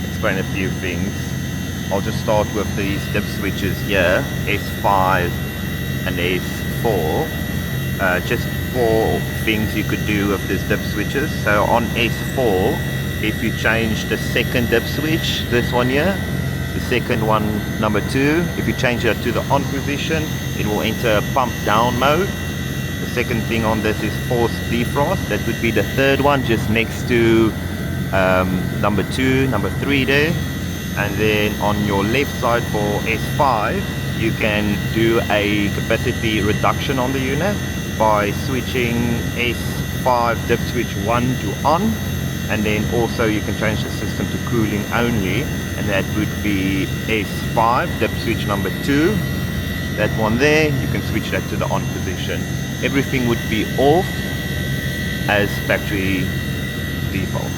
explain a few things. I'll just start with these dip switches here, S5 and S4. Just 4 things you could do with these dip switches. So on S4, if you change the second dip switch, this one here, the second one, number 2, if you change it to the on position, it will enter pump down mode. The second thing on this is force defrost. That would be the third one, just next to number 2, number 3 there. And then on your left side for S5, you can do a capacity reduction on the unit by switching S5 dip switch 1 to on, and then also you can change the system to cooling only, and that would be S5 dip switch number 2. That one there, you can switch that to the on position. Everything would be off as factory default.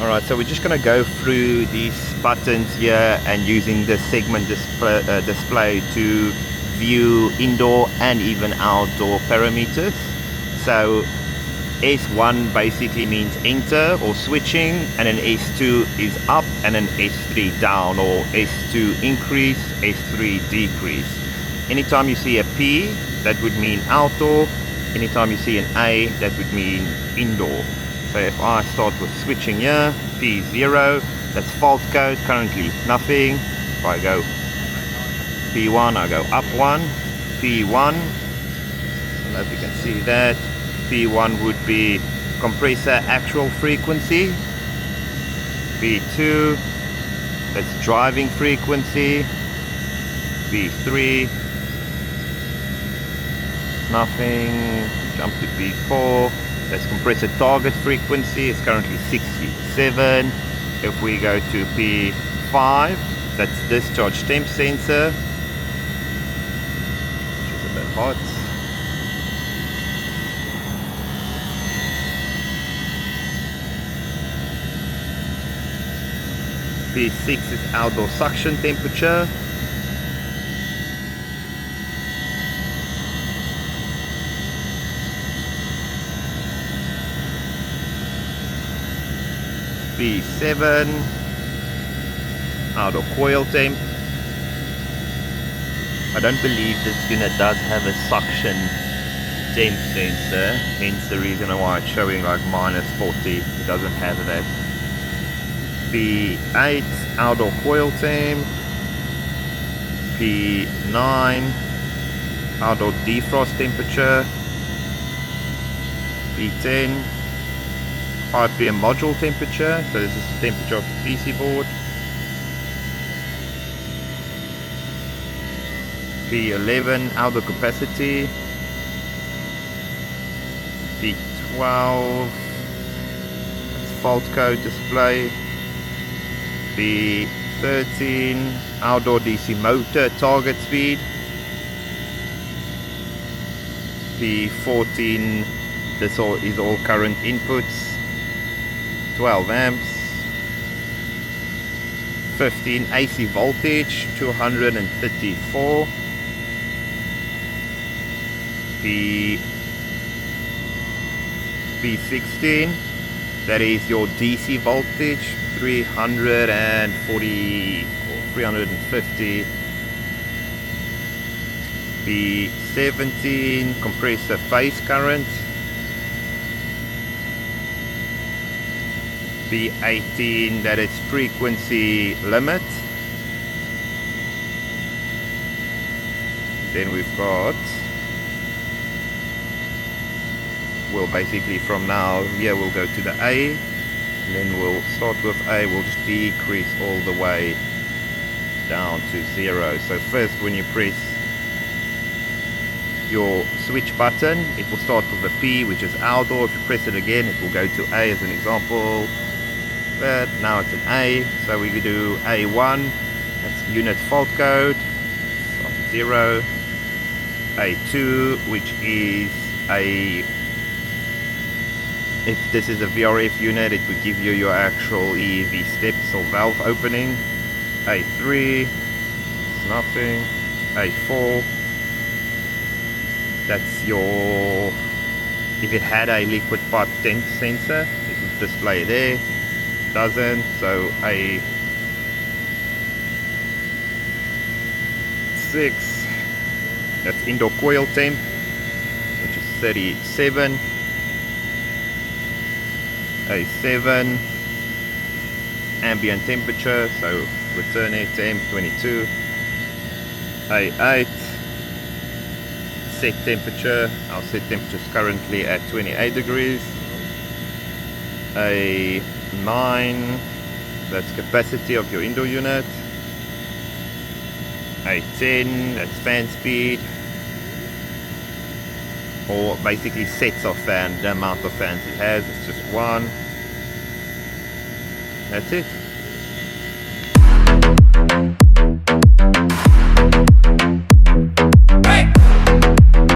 Alright, so we're just going to go through these buttons here and using the segment display to view indoor and even outdoor parameters. So S1 basically means enter or switching, and then S2 is up, and then S3 down, or S2 increase, S3 decrease. Anytime you see a P, that would mean outdoor. Anytime you see an A, that would mean indoor. So if I start with switching here, P0, that's fault code, currently nothing. If I go P1, I go up 1, P1, I don't know if you can see that. P1 would be compressor actual frequency. P2, that's driving frequency. P3, nothing. Jump to P4, that's compressor target frequency, it's currently 67. If we go to P5, that's discharge temp sensor, which is a bit hot. P6 is outdoor suction temperature. P7, outdoor coil temp. I don't believe this unit does have a suction temp sensor, hence the reason why it's showing like -40. It doesn't have that. P8, outdoor coil temp. P9, outdoor defrost temperature. P10, RPM module temperature, so this is the temperature of the PC board. P11, outdoor capacity. P12, that's fault code display. P13, outdoor DC motor target speed. P14, this is all current inputs. 12 amps. 15, AC voltage 234. P16, that is your DC voltage 340 or 350. P17, compressor phase current. P18, that is frequency limit. Then we've got, well, basically from now here we'll go to the A, and then we'll start with A, we'll just decrease all the way down to 0. So first, when you press your switch button, it will start with a P, which is outdoor. If you press it again, it will go to A as an example. But now it's an A, so we do A1, that's unit fault code, 0. A2, which is if this is a VRF unit, it would give you your actual EEV steps or valve opening. A3, it's nothing. A4, that's your, if it had a liquid pipe temp sensor, it would display there. doesn't. So a 6, that's indoor coil temp, which is 37. A 7, ambient temperature, so return air temp 22. A 8, set temperature, our set temperature is currently at 28 degrees. A 9, that's capacity of your indoor unit. A 10, that's fan speed, or basically sets of fan, the amount of fans it has. It's just one. That's it.